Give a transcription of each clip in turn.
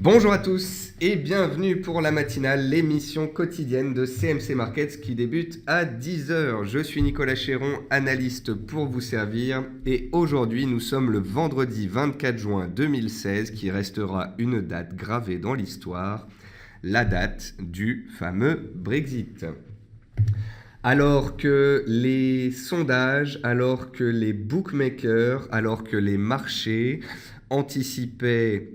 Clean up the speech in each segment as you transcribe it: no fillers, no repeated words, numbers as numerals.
Bonjour à tous et bienvenue pour la matinale, l'émission quotidienne de CMC Markets qui débute à 10h. Je suis Nicolas Chéron, analyste pour vous servir et aujourd'hui nous sommes le vendredi 24 juin 2016 qui restera une date gravée dans l'histoire, la date du fameux Brexit. Alors que les sondages, alors que les bookmakers, alors que les marchés anticipaient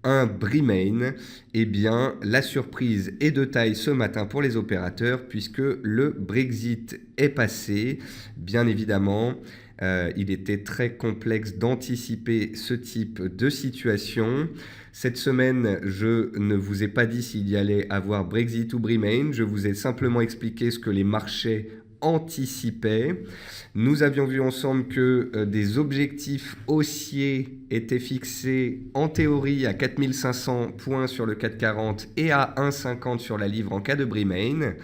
un Remain, eh bien, la surprise est de taille ce matin pour les opérateurs puisque le Brexit est passé. Bien évidemment, il était très complexe d'anticiper ce type de situation. Cette semaine, je ne vous ai pas dit s'il y allait avoir Brexit ou Remain. Je vous ai simplement expliqué ce que les marchés anticipaient. Nous avions vu ensemble que des objectifs haussiers étaient fixés en théorie à 4500 points sur le CAC 40 et à 1,50 sur la livre en cas de Remain.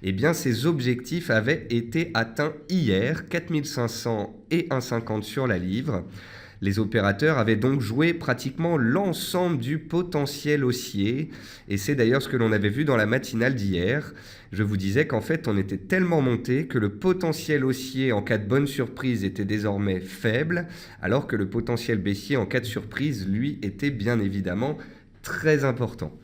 Eh bien, ces objectifs avaient été atteints hier, 4500 et 1,50 sur la livre. Les opérateurs avaient donc joué pratiquement l'ensemble du potentiel haussier et c'est d'ailleurs ce que l'on avait vu dans la matinale d'hier. Je vous disais qu'en fait on était tellement monté que le potentiel haussier en cas de bonne surprise était désormais faible alors que le potentiel baissier en cas de surprise lui était bien évidemment très important.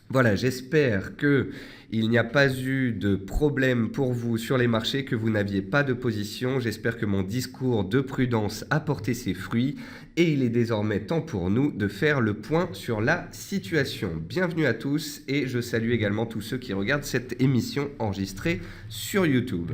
Voilà, j'espère qu'il n'y a pas eu de problème pour vous sur les marchés, que vous n'aviez pas de position. J'espère que mon discours de prudence a porté ses fruits et il est désormais temps pour nous de faire le point sur la situation. Bienvenue à tous et je salue également tous ceux qui regardent cette émission enregistrée sur YouTube.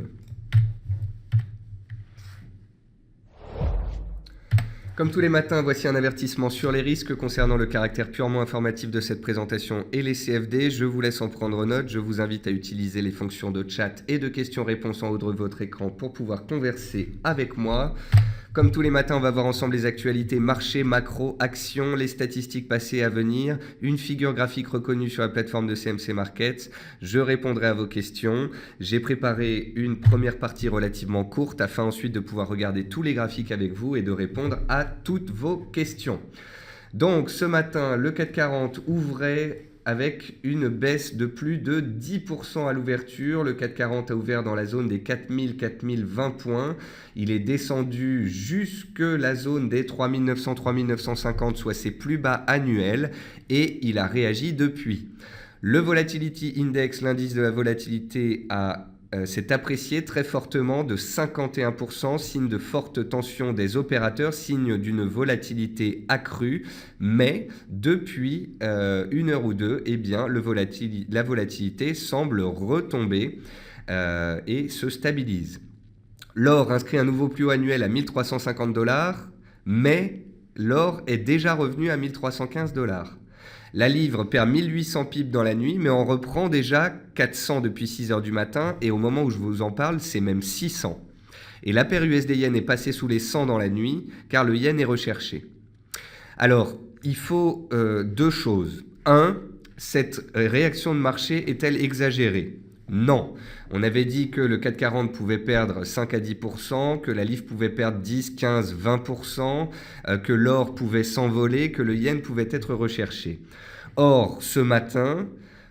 Comme tous les matins, voici un avertissement sur les risques concernant le caractère purement informatif de cette présentation et les CFD. Je vous laisse en prendre note. Je vous invite à utiliser les fonctions de chat et de questions-réponses en haut de votre écran pour pouvoir converser avec moi. Comme tous les matins, on va voir ensemble les actualités marché, macro, actions, les statistiques passées et à venir, une figure graphique reconnue sur la plateforme de CMC Markets. Je répondrai à vos questions. J'ai préparé une première partie relativement courte afin ensuite de pouvoir regarder tous les graphiques avec vous et de répondre à toutes vos questions. Donc ce matin, le CAC 40 ouvrait avec une baisse de plus de 10% à l'ouverture. Le CAC 40 a ouvert dans la zone des 4020 points. Il est descendu jusque la zone des 3900-3950, soit ses plus bas annuels, et il a réagi depuis. Le Volatility Index, l'indice de la volatilité, s'est apprécié très fortement de 51%, signe de forte tension des opérateurs, signe d'une volatilité accrue. Mais depuis une heure ou deux, eh bien, la volatilité semble retomber et se stabilise. L'or inscrit un nouveau plus haut annuel à 1350$, mais l'or est déjà revenu à 1315$. La livre perd 1800 pips dans la nuit, mais on reprend déjà 400 depuis 6h du matin, et au moment où je vous en parle, c'est même 600. Et la paire USD-Yen est passée sous les 100 dans la nuit, car le Yen est recherché. Alors, il faut deux choses. Un, cette réaction de marché est-elle exagérée ? Non. On avait dit que le CAC 40 pouvait perdre 5 à 10%, que la livre pouvait perdre 10, 15, 20%, que l'or pouvait s'envoler, que le yen pouvait être recherché. Or, ce matin,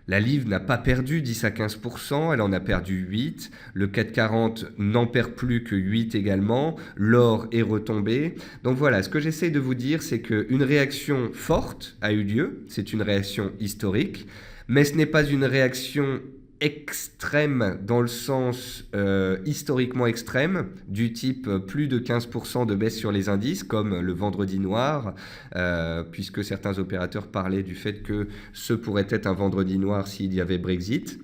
la livre n'a pas perdu 10 à 15%, elle en a perdu 8. Le CAC 40 n'en perd plus que 8 également. L'or est retombé. Donc voilà, ce que j'essaie de vous dire, c'est qu'une réaction forte a eu lieu. C'est une réaction historique, mais ce n'est pas une réaction extrême dans le sens historiquement extrême, du type plus de 15% de baisse sur les indices, comme le vendredi noir, puisque certains opérateurs parlaient du fait que ce pourrait être un vendredi noir s'il y avait Brexit.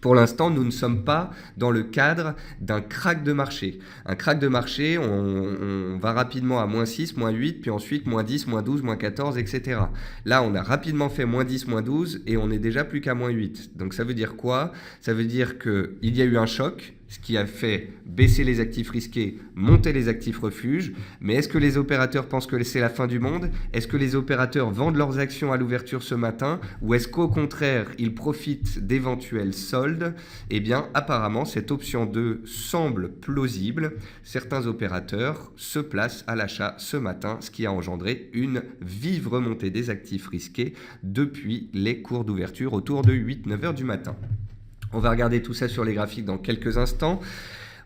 Pour l'instant, nous ne sommes pas dans le cadre d'un crack de marché. Un crack de marché, on va rapidement à moins 6, moins 8, puis ensuite moins 10, moins 12, moins 14, etc. Là, on a rapidement fait moins 10, moins 12, et on est déjà plus qu'à moins 8. Donc ça veut dire quoi ? Ça veut dire qu'il y a eu un choc ce qui a fait baisser les actifs risqués, monter les actifs refuges. Mais est-ce que les opérateurs pensent que c'est la fin du monde? Est-ce que les opérateurs vendent leurs actions à l'ouverture ce matin? Ou est-ce qu'au contraire, ils profitent d'éventuels soldes? Eh bien, apparemment, cette option 2 semble plausible. Certains opérateurs se placent à l'achat ce matin, ce qui a engendré une vive remontée des actifs risqués depuis les cours d'ouverture autour de 8-9 heures du matin. On va regarder tout ça sur les graphiques dans quelques instants.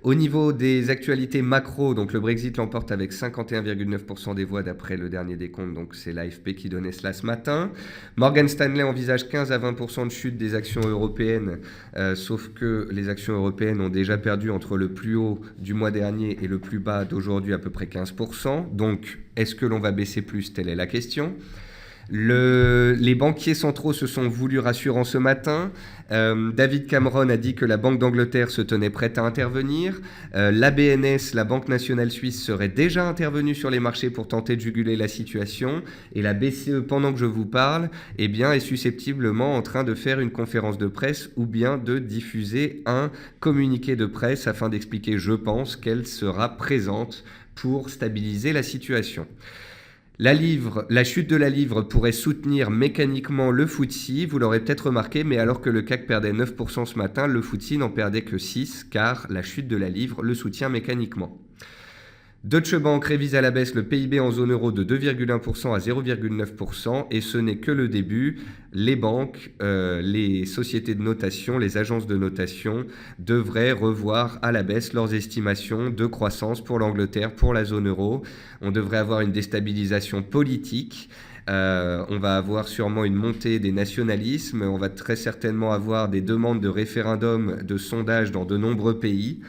Au niveau des actualités macro, donc le Brexit l'emporte avec 51,9% des voix d'après le dernier décompte, donc c'est l'AFP qui donnait cela ce matin. Morgan Stanley envisage 15 à 20% de chute des actions européennes, sauf que les actions européennes ont déjà perdu entre le plus haut du mois dernier et le plus bas d'aujourd'hui à peu près 15%. Donc est-ce que l'on va baisser plus? Telle est la question. Les banquiers centraux se sont voulus rassurants ce matin. David Cameron a dit que la Banque d'Angleterre se tenait prête à intervenir. La BNS, la Banque nationale suisse, serait déjà intervenue sur les marchés pour tenter de juguler la situation. Et la BCE, pendant que je vous parle, eh bien, est susceptiblement en train de faire une conférence de presse ou bien de diffuser un communiqué de presse afin d'expliquer, je pense, qu'elle sera présente pour stabiliser la situation. La chute de la livre pourrait soutenir mécaniquement le FTSE, vous l'aurez peut-être remarqué, mais alors que le CAC perdait 9% ce matin, le FTSE n'en perdait que 6%, car la chute de la livre le soutient mécaniquement. Deutsche Bank révise à la baisse le PIB en zone euro de 2,1% à 0,9%, et ce n'est que le début. Les banques, les sociétés de notation, les agences de notation devraient revoir à la baisse leurs estimations de croissance pour l'Angleterre, pour la zone euro. On devrait avoir une déstabilisation politique. On va avoir sûrement une montée des nationalismes. On va très certainement avoir des demandes de référendum, de sondage dans de nombreux pays.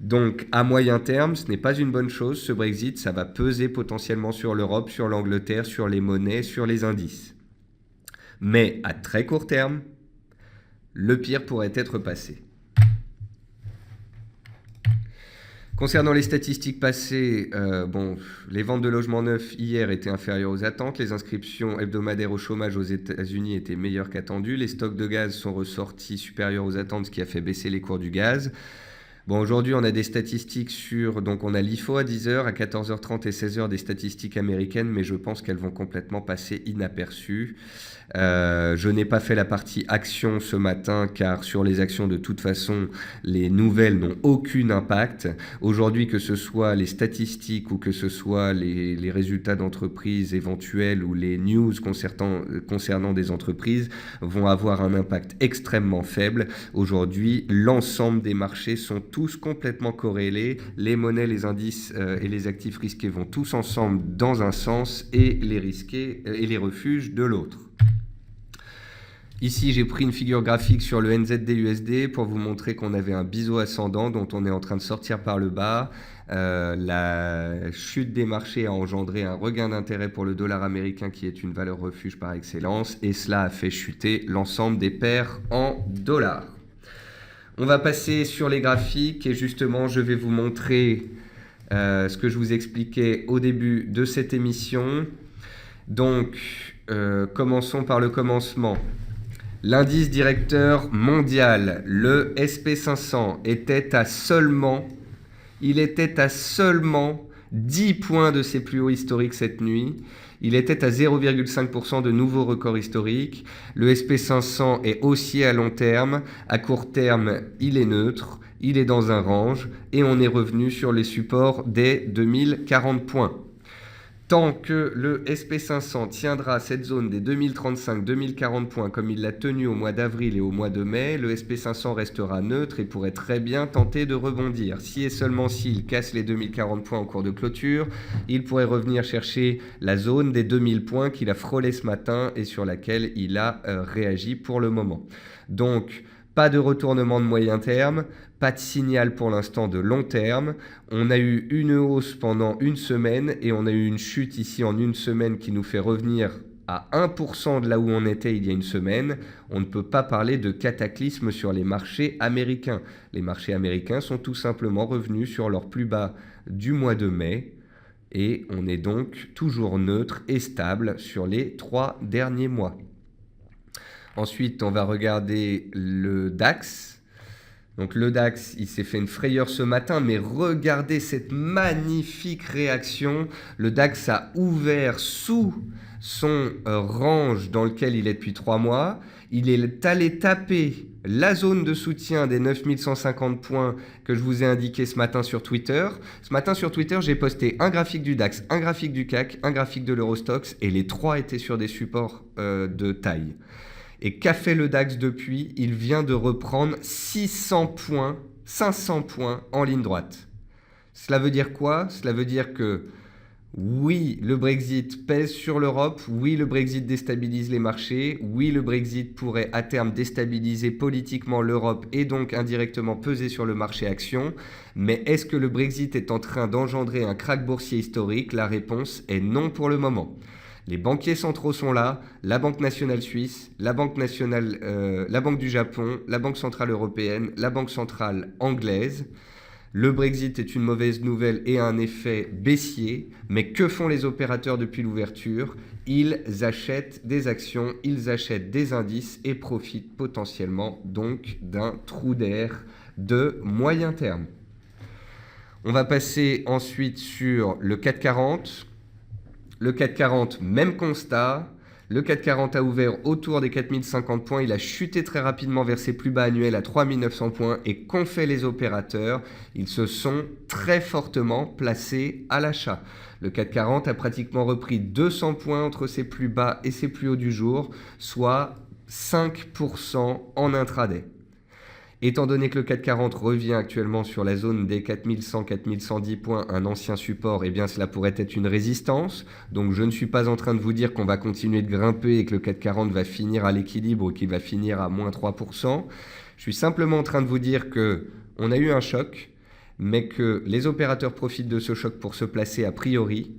Donc, à moyen terme, ce n'est pas une bonne chose, ce Brexit. Ça va peser potentiellement sur l'Europe, sur l'Angleterre, sur les monnaies, sur les indices. Mais à très court terme, le pire pourrait être passé. Concernant les statistiques passées, les ventes de logements neufs hier étaient inférieures aux attentes. Les inscriptions hebdomadaires au chômage aux États-Unis étaient meilleures qu'attendues. Les stocks de gaz sont ressortis supérieurs aux attentes, ce qui a fait baisser les cours du gaz. Bon, aujourd'hui, on a des statistiques donc on a l'IFO à 10h, à 14h30 et 16h, des statistiques américaines, mais je pense qu'elles vont complètement passer inaperçues. Je n'ai pas fait la partie actions ce matin, car sur les actions, de toute façon, les nouvelles n'ont aucun impact. Aujourd'hui, que ce soit les statistiques ou que ce soit les résultats d'entreprises éventuels ou les news concernant des entreprises vont avoir un impact extrêmement faible. Aujourd'hui, l'ensemble des marchés sont tous complètement corrélés. Les monnaies, les indices et les actifs risqués vont tous ensemble dans un sens et les risqués et les refuges de l'autre. Ici, j'ai pris une figure graphique sur le NZD-USD pour vous montrer qu'on avait un biseau ascendant dont on est en train de sortir par le bas. La chute des marchés a engendré un regain d'intérêt pour le dollar américain qui est une valeur refuge par excellence et cela a fait chuter l'ensemble des paires en dollars. On va passer sur les graphiques et justement, je vais vous montrer ce que je vous expliquais au début de cette émission. Donc, commençons par le commencement. L'indice directeur mondial, le SP500, était à seulement 10 points de ses plus hauts historiques cette nuit. Il était à 0,5% de nouveaux records historiques. Le SP500 est haussier à long terme. À court terme, il est neutre. Il est dans un range. Et on est revenu sur les supports des 2040 points. Tant que le SP500 tiendra cette zone des 2035-2040 points comme il l'a tenu au mois d'avril et au mois de mai, le SP500 restera neutre et pourrait très bien tenter de rebondir. Si et seulement s'il casse les 2040 points en cours de clôture, il pourrait revenir chercher la zone des 2000 points qu'il a frôlé ce matin et sur laquelle il a réagi pour le moment. Donc, pas de retournement de moyen terme, pas de signal pour l'instant de long terme. On a eu une hausse pendant une semaine et on a eu une chute ici en une semaine qui nous fait revenir à 1% de là où on était il y a une semaine. On ne peut pas parler de cataclysme sur les marchés américains. Les marchés américains sont tout simplement revenus sur leur plus bas du mois de mai et on est donc toujours neutre et stable sur les 3 derniers mois. Ensuite, on va regarder le DAX. Donc le DAX, il s'est fait une frayeur ce matin, mais regardez cette magnifique réaction. Le DAX a ouvert sous son range dans lequel il est depuis 3 mois. Il est allé taper la zone de soutien des 9150 points que je vous ai indiqué ce matin sur Twitter. Ce matin sur Twitter, j'ai posté un graphique du DAX, un graphique du CAC, un graphique de l'Eurostoxx et les 3 étaient sur des supports de taille. Et qu'a fait le DAX depuis? Il vient de reprendre 600 points, 500 points en ligne droite. Cela veut dire quoi? Cela veut dire que oui, le Brexit pèse sur l'Europe, oui, le Brexit déstabilise les marchés, oui, le Brexit pourrait à terme déstabiliser politiquement l'Europe et donc indirectement peser sur le marché action. Mais est-ce que le Brexit est en train d'engendrer un krach boursier historique? La réponse est non pour le moment. Les banquiers centraux sont là, la Banque nationale suisse, la Banque du Japon, la Banque centrale européenne, la Banque centrale anglaise. Le Brexit est une mauvaise nouvelle et a un effet baissier, mais que font les opérateurs depuis l'ouverture? Ils achètent des actions, ils achètent des indices et profitent potentiellement donc d'un trou d'air de moyen terme. On va passer ensuite sur le CAC 40. Le CAC 40, même constat. Le CAC 40 a ouvert autour des 4050 points. Il a chuté très rapidement vers ses plus bas annuels à 3900 points. Et qu'ont fait les opérateurs? Ils se sont très fortement placés à l'achat. Le CAC 40 a pratiquement repris 200 points entre ses plus bas et ses plus hauts du jour, soit 5% en intraday. Étant donné que le CAC 40 revient actuellement sur la zone des 4100-4110 points, un ancien support, eh bien cela pourrait être une résistance. Donc je ne suis pas en train de vous dire qu'on va continuer de grimper et que le CAC 40 va finir à l'équilibre ou qu'il va finir à moins 3%. Je suis simplement en train de vous dire qu'on a eu un choc, mais que les opérateurs profitent de ce choc pour se placer a priori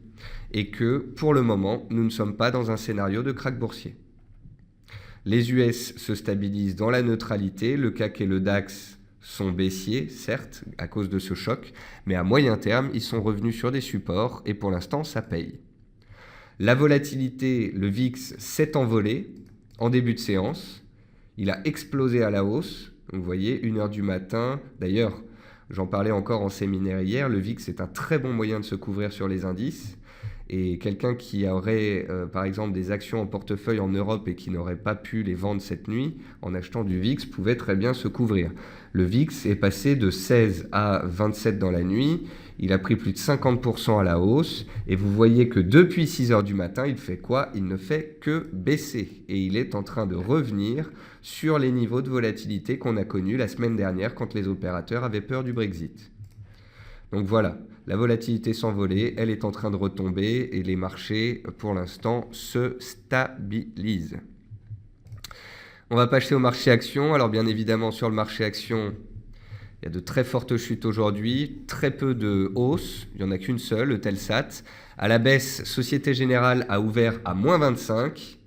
et que pour le moment, nous ne sommes pas dans un scénario de krach boursier. Les US se stabilisent dans la neutralité, le CAC et le DAX sont baissiers, certes, à cause de ce choc, mais à moyen terme, ils sont revenus sur des supports et pour l'instant, ça paye. La volatilité, le VIX s'est envolé en début de séance, il a explosé à la hausse, vous voyez, 1h du matin, d'ailleurs, j'en parlais encore en séminaire hier, le VIX est un très bon moyen de se couvrir sur les indices. Et quelqu'un qui aurait, par exemple, des actions en portefeuille en Europe et qui n'aurait pas pu les vendre cette nuit, en achetant du VIX, pouvait très bien se couvrir. Le VIX est passé de 16 à 27 dans la nuit. Il a pris plus de 50% à la hausse. Et vous voyez que depuis 6 heures du matin, il fait quoi? Il ne fait que baisser. Et il est en train de revenir sur les niveaux de volatilité qu'on a connus la semaine dernière quand les opérateurs avaient peur du Brexit. Donc voilà, la volatilité s'envolait, elle est en train de retomber et les marchés, pour l'instant, se stabilisent. On va passer au marché action. Alors bien évidemment, sur le marché action, il y a de très fortes chutes aujourd'hui, très peu de hausses, il n'y en a qu'une seule, le Telsat. À la baisse, Société Générale a ouvert à moins 25.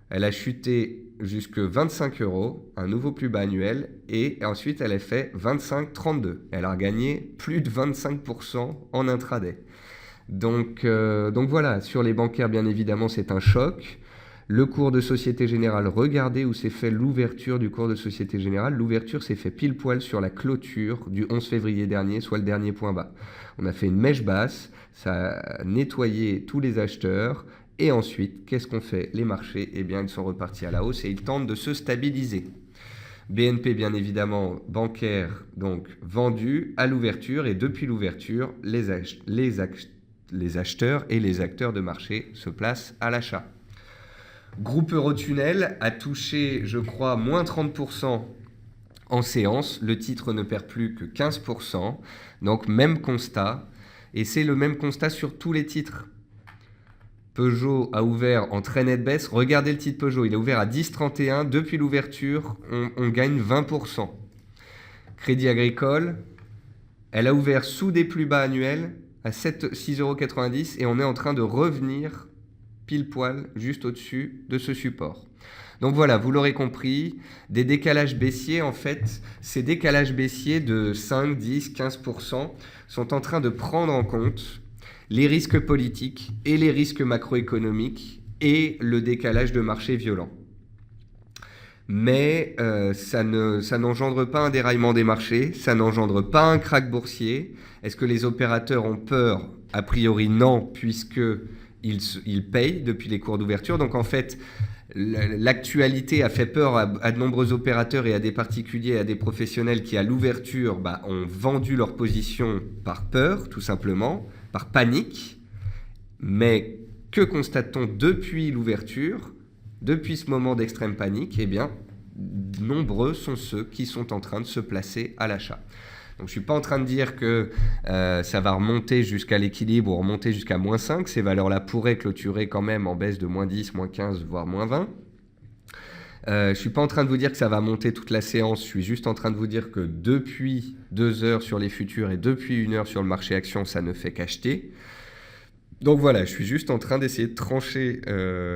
Elle a chuté jusque 25 €, un nouveau plus bas annuel, et ensuite elle a fait 25,32. Elle a gagné plus de 25% en intraday. Donc voilà, sur les bancaires, bien évidemment, c'est un choc. Le cours de Société Générale, regardez où s'est fait l'ouverture du cours de Société Générale. L'ouverture s'est fait pile poil sur la clôture du 11 février dernier, soit le dernier point bas. On a fait une mèche basse, ça a nettoyé tous les acheteurs. Et ensuite, qu'est-ce qu'ont fait les marchés? Eh bien, ils sont repartis à la hausse et ils tentent de se stabiliser. BNP, bien évidemment, bancaire, donc vendu à l'ouverture. Et depuis l'ouverture, les acheteurs et les acteurs de marché se placent à l'achat. Groupe Eurotunnel a touché, je crois, moins 30% en séance. Le titre ne perd plus que 15%. Donc, même constat. Et c'est le même constat sur tous les titres. Peugeot a ouvert en très nette baisse. Regardez le titre Peugeot, il a ouvert à 10,31. Depuis l'ouverture, on gagne 20%. Crédit Agricole, elle a ouvert sous des plus bas annuels à 6,90 € et on est en train de revenir pile poil juste au-dessus de ce support. Donc voilà, vous l'aurez compris, des décalages baissiers, en fait, ces décalages baissiers de 5, 10, 15% sont en train de prendre en compte les risques politiques et les risques macroéconomiques et le décalage de marché violent. mais ça n'engendre pas un déraillement des marchés, ça n'engendre pas un krach boursier. Est-ce que les opérateurs ont peur? A priori non, puisqu'ils payent depuis les cours d'ouverture. Donc en fait, l'actualité a fait peur à de nombreux opérateurs et à des particuliers, à des professionnels qui à l'ouverture ont vendu leur position par peur, tout simplement, par panique. Mais que constate-t-on depuis l'ouverture? Depuis ce moment d'extrême panique, eh bien, nombreux sont ceux qui sont en train de se placer à l'achat. Donc je ne suis pas en train de dire que ça va remonter jusqu'à l'équilibre ou remonter jusqu'à -5. Ces valeurs-là pourraient clôturer quand même en baisse de -10, -15, voire -20. Je ne suis pas en train de vous dire que ça va monter toute la séance. Je suis juste en train de vous dire que depuis 2 heures sur les futurs et depuis 1 heure sur le marché action, ça ne fait qu'acheter. Donc voilà, je suis juste en train d'essayer de trancher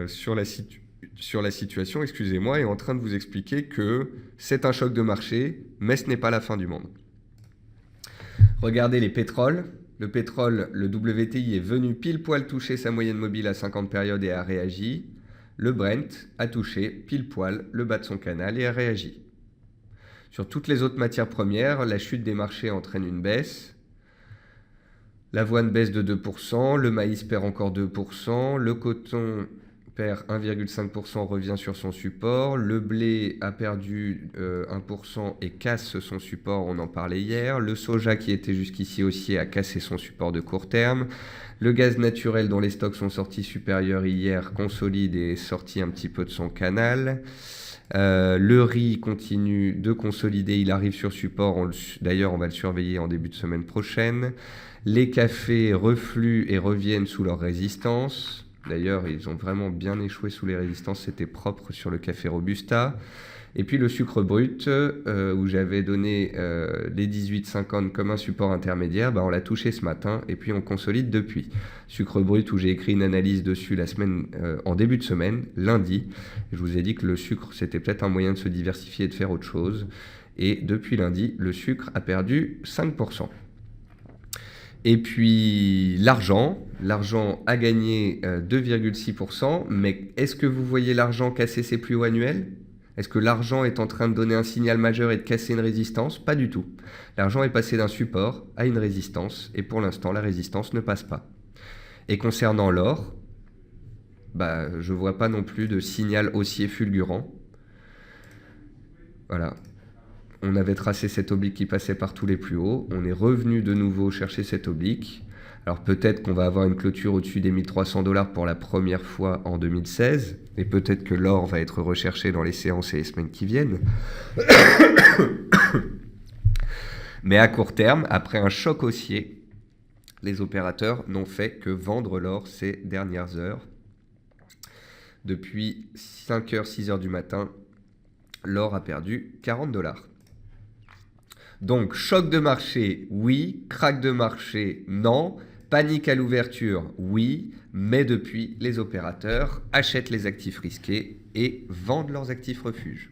sur la situation, excusez-moi, et en train de vous expliquer que c'est un choc de marché, mais ce n'est pas la fin du monde. Regardez les pétroles. Le pétrole, le WTI est venu pile poil toucher sa moyenne mobile à 50 périodes et a réagi. Le Brent a touché pile poil le bas de son canal et a réagi. Sur toutes les autres matières premières, la chute des marchés entraîne une baisse. L'avoine baisse de 2%, le maïs perd encore 2%, le coton perd 1,5%, revient sur son support. Le blé a perdu 1% et casse son support, on en parlait hier. Le soja qui était jusqu'ici haussier a cassé son support de court terme. Le gaz naturel dont les stocks sont sortis supérieurs hier consolide et est sorti un petit peu de son canal. Le riz continue de consolider, il arrive sur support, d'ailleurs on va le surveiller en début de semaine prochaine. Les cafés refluent et reviennent sous leur résistance. D'ailleurs, ils ont vraiment bien échoué sous les résistances, c'était propre sur le café Robusta. Et puis le sucre brut, où j'avais donné les 18,50 comme un support intermédiaire, on l'a touché ce matin et puis on consolide depuis. Sucre brut où j'ai écrit une analyse dessus en début de semaine, lundi. Je vous ai dit que le sucre, c'était peut-être un moyen de se diversifier et de faire autre chose. Et depuis lundi, le sucre a perdu 5%. Et puis l'argent a gagné 2,6%, mais est-ce que vous voyez l'argent casser ses plus hauts annuels? Est-ce que l'argent est en train de donner un signal majeur et de casser une résistance? Pas du tout. L'argent est passé d'un support à une résistance, et pour l'instant, la résistance ne passe pas. Et concernant l'or, je ne vois pas non plus de signal haussier fulgurant. Voilà. On avait tracé cet oblique qui passait par tous les plus hauts. On est revenu de nouveau chercher cet oblique. Alors peut-être qu'on va avoir une clôture au-dessus des 1300 $ pour la première fois en 2016. Et peut-être que l'or va être recherché dans les séances et les semaines qui viennent. Mais à court terme, après un choc haussier, les opérateurs n'ont fait que vendre l'or ces dernières heures. Depuis 5h, 6h du matin, l'or a perdu 40 $. Donc, choc de marché, oui. Krach de marché, non. Panique à l'ouverture, oui. Mais depuis, les opérateurs achètent les actifs risqués et vendent leurs actifs refuges.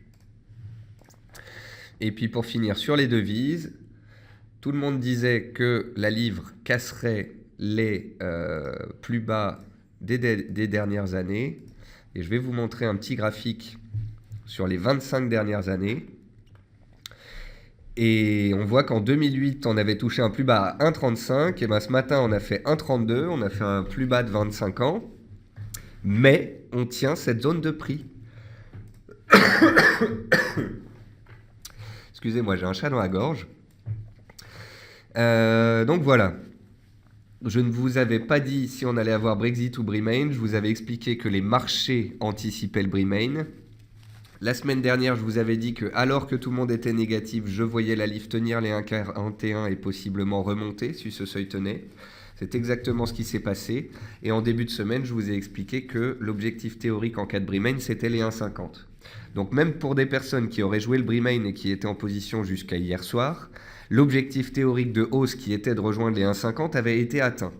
Et puis, pour finir sur les devises, tout le monde disait que la livre casserait les plus bas des dernières années. Et je vais vous montrer un petit graphique sur les 25 dernières années. Et on voit qu'en 2008, on avait touché un plus bas à 1,35. Et ce matin, on a fait 1,32. On a fait un plus bas de 25 ans. Mais on tient cette zone de prix. Excusez-moi, j'ai un chat dans la gorge. Donc voilà. Je ne vous avais pas dit si on allait avoir Brexit ou Remain. Je vous avais expliqué que les marchés anticipaient le Remain. La semaine dernière, je vous avais dit que alors que tout le monde était négatif, je voyais la livre tenir les 1,41 et possiblement remonter si ce seuil tenait. C'est exactement ce qui s'est passé. Et en début de semaine, je vous ai expliqué que l'objectif théorique en cas de Remain, c'était les 1,50. Donc même pour des personnes qui auraient joué le Remain et qui étaient en position jusqu'à hier soir, l'objectif théorique de hausse qui était de rejoindre les 1,50 avait été atteint.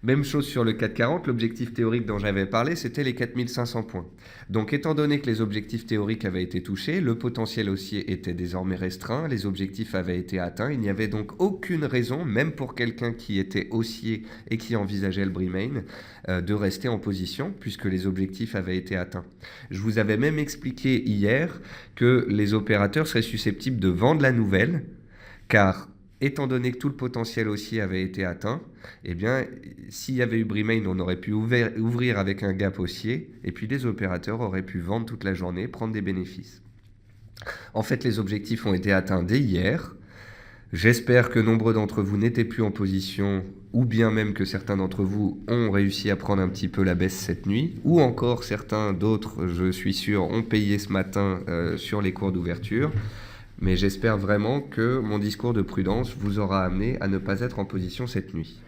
Même chose sur le CAC 40, l'objectif théorique dont j'avais parlé, c'était les 4500 points. Donc étant donné que les objectifs théoriques avaient été touchés, le potentiel haussier était désormais restreint, les objectifs avaient été atteints, il n'y avait donc aucune raison, même pour quelqu'un qui était haussier et qui envisageait le Bremain, de rester en position puisque les objectifs avaient été atteints. Je vous avais même expliqué hier que les opérateurs seraient susceptibles de vendre la nouvelle, car étant donné que tout le potentiel haussier avait été atteint, eh bien, s'il y avait eu Bremain, on aurait pu ouvrir avec un gap haussier, et puis les opérateurs auraient pu vendre toute la journée, prendre des bénéfices. En fait, les objectifs ont été atteints dès hier. J'espère que nombreux d'entre vous n'étaient plus en position, ou bien même que certains d'entre vous ont réussi à prendre un petit peu la baisse cette nuit, ou encore certains d'autres, je suis sûr, ont payé ce matin sur les cours d'ouverture. Mais j'espère vraiment que mon discours de prudence vous aura amené à ne pas être en position cette nuit.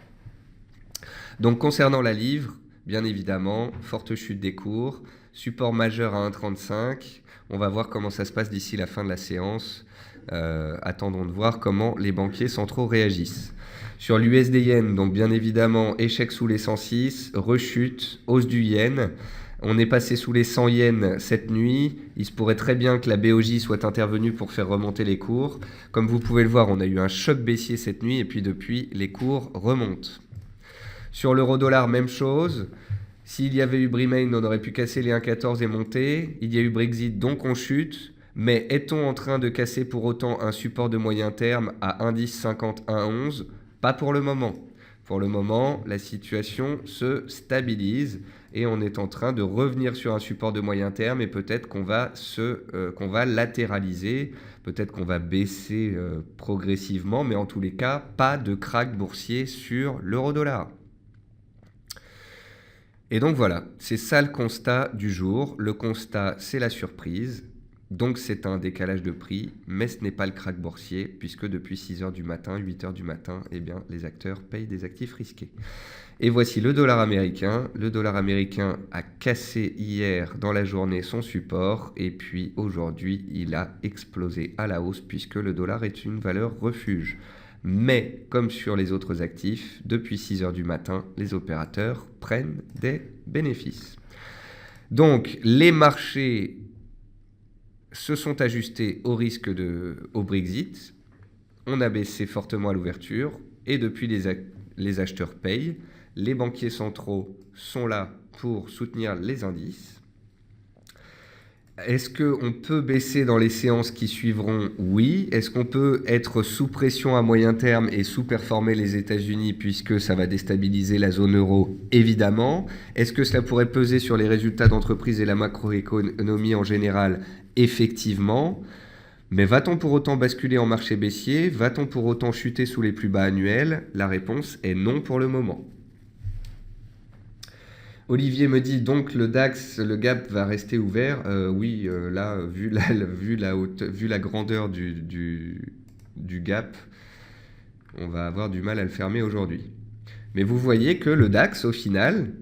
Donc concernant la livre, bien évidemment, forte chute des cours, support majeur à 1,35. On va voir comment ça se passe d'ici la fin de la séance. Attendons de voir comment les banquiers centraux réagissent. Sur l'USD-Yen, donc bien évidemment, échec sous les 106, rechute, hausse du yen. On est passé sous les 100 yens cette nuit. Il se pourrait très bien que la BOJ soit intervenue pour faire remonter les cours. Comme vous pouvez le voir, on a eu un choc baissier cette nuit et puis depuis, les cours remontent. Sur l'euro-dollar, même chose. S'il y avait eu Bremain, on aurait pu casser les 1,14 et monter. Il y a eu Brexit, donc on chute. Mais est-on en train de casser pour autant un support de moyen terme à 1,1050, 1,11 ? Pas pour le moment. Pour le moment, la situation se stabilise et on est en train de revenir sur un support de moyen terme et peut-être qu'on va latéraliser, peut-être qu'on va baisser progressivement, mais en tous les cas, pas de crack boursier sur l'euro-dollar. Et donc voilà, c'est ça le constat du jour. Le constat, c'est la surprise. Donc c'est un décalage de prix, mais ce n'est pas le krach boursier, puisque depuis 6h du matin, 8h du matin, eh bien, les acteurs payent des actifs risqués. Et voici le dollar américain. Le dollar américain a cassé hier dans la journée son support, et puis aujourd'hui, il a explosé à la hausse, puisque le dollar est une valeur refuge. Mais, comme sur les autres actifs, depuis 6h du matin, les opérateurs prennent des bénéfices. Donc, les marchés se sont ajustés au risque au Brexit. On a baissé fortement à l'ouverture et depuis les acheteurs payent. Les banquiers centraux sont là pour soutenir les indices. Est-ce qu'on peut baisser dans les séances qui suivront? Oui. Est-ce qu'on peut être sous pression à moyen terme et sous-performer les États-Unis puisque ça va déstabiliser la zone euro? Évidemment. Est-ce que cela pourrait peser sur les résultats d'entreprise et la macroéconomie en général? Effectivement. Mais va-t-on pour autant basculer en marché baissier? Va-t-on pour autant chuter sous les plus bas annuels? La réponse est non pour le moment. Olivier me dit donc le DAX, le gap va rester ouvert. Oui, là, vu la grandeur du gap, on va avoir du mal à le fermer aujourd'hui. Mais vous voyez que le DAX, au final,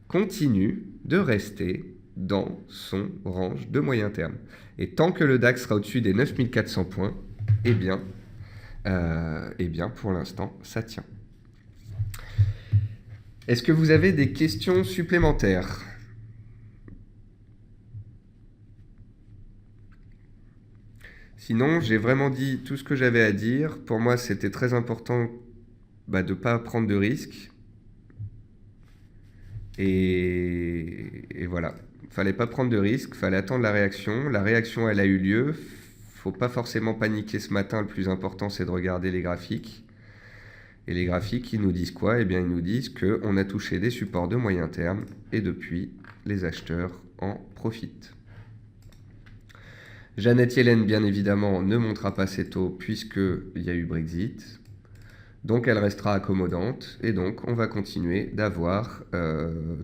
continue de rester dans son range de moyen terme. Et tant que le DAX sera au-dessus des 9400 points, eh bien, pour l'instant, ça tient. Est-ce que vous avez des questions supplémentaires? Sinon, j'ai vraiment dit tout ce que j'avais à dire. Pour moi, c'était très important de ne pas prendre de risques. Et voilà. Il ne fallait pas prendre de risques, il fallait attendre la réaction. La réaction, elle a eu lieu. Il ne faut pas forcément paniquer ce matin. Le plus important, c'est de regarder les graphiques. Et les graphiques, ils nous disent quoi? Eh bien, ils nous disent qu'on a touché des supports de moyen terme et depuis, les acheteurs en profitent. Janet Yellen, bien évidemment, ne montera pas ses taux puisqu'il y a eu Brexit. Donc, elle restera accommodante et donc, on va continuer d'avoir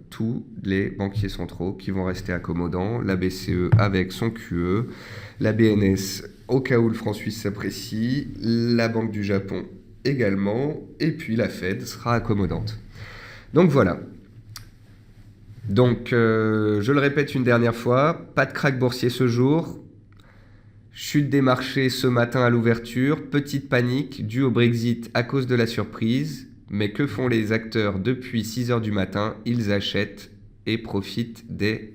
tous les banquiers centraux qui vont rester accommodants. La BCE avec son QE, la BNS au cas où le franc suisse s'apprécie, la Banque du Japon également, et puis la Fed sera accommodante. Donc voilà. Donc, je le répète une dernière fois, pas de krach boursier ce jour, chute des marchés ce matin à l'ouverture, petite panique due au Brexit à cause de la surprise, Mais que font les acteurs depuis 6 heures du matin? Ils achètent et profitent des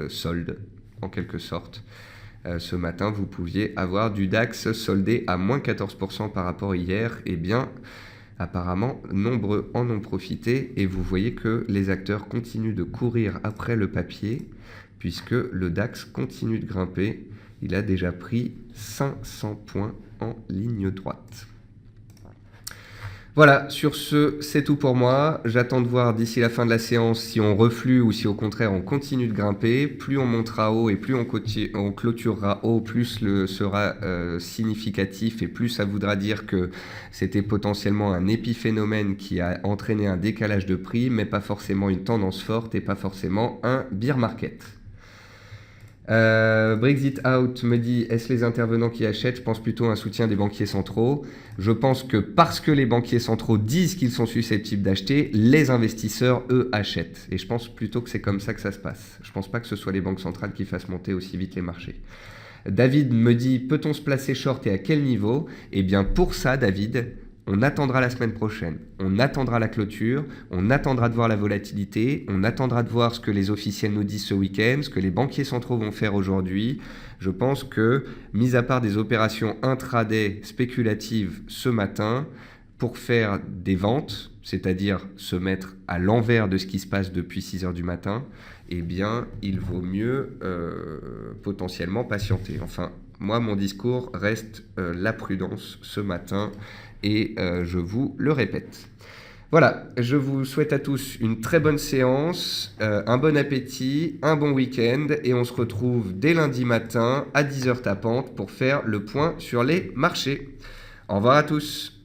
soldes, en quelque sorte. Ce matin, vous pouviez avoir du DAX soldé à moins 14% par rapport à hier. Eh bien, apparemment, nombreux en ont profité et vous voyez que les acteurs continuent de courir après le papier puisque le DAX continue de grimper. Il a déjà pris 500 points en ligne droite. Voilà, sur ce, c'est tout pour moi. J'attends de voir d'ici la fin de la séance si on reflue ou si au contraire on continue de grimper. Plus on montera haut et plus on clôturera haut, plus sera significatif et plus ça voudra dire que c'était potentiellement un épiphénomène qui a entraîné un décalage de prix, mais pas forcément une tendance forte et pas forcément un bear market. Brexit out me dit, est-ce les intervenants qui achètent? Je pense plutôt à un soutien des banquiers centraux. Je pense que parce que les banquiers centraux disent qu'ils sont susceptibles d'acheter, les investisseurs, eux, achètent. Et je pense plutôt que c'est comme ça que ça se passe. Je ne pense pas que ce soit les banques centrales qui fassent monter aussi vite les marchés. David me dit, peut-on se placer short et à quel niveau? Eh bien pour ça, David, on attendra la semaine prochaine, on attendra la clôture, on attendra de voir la volatilité, on attendra de voir ce que les officiels nous disent ce week-end, ce que les banquiers centraux vont faire aujourd'hui. Je pense que, mis à part des opérations intraday spéculatives ce matin, pour faire des ventes, c'est-à-dire se mettre à l'envers de ce qui se passe depuis 6 heures du matin, eh bien, il vaut mieux potentiellement patienter. Enfin, moi, mon discours reste la prudence ce matin et je vous le répète. Voilà, je vous souhaite à tous une très bonne séance, un bon appétit, un bon week-end et on se retrouve dès lundi matin à 10h tapante pour faire le point sur les marchés. Au revoir à tous.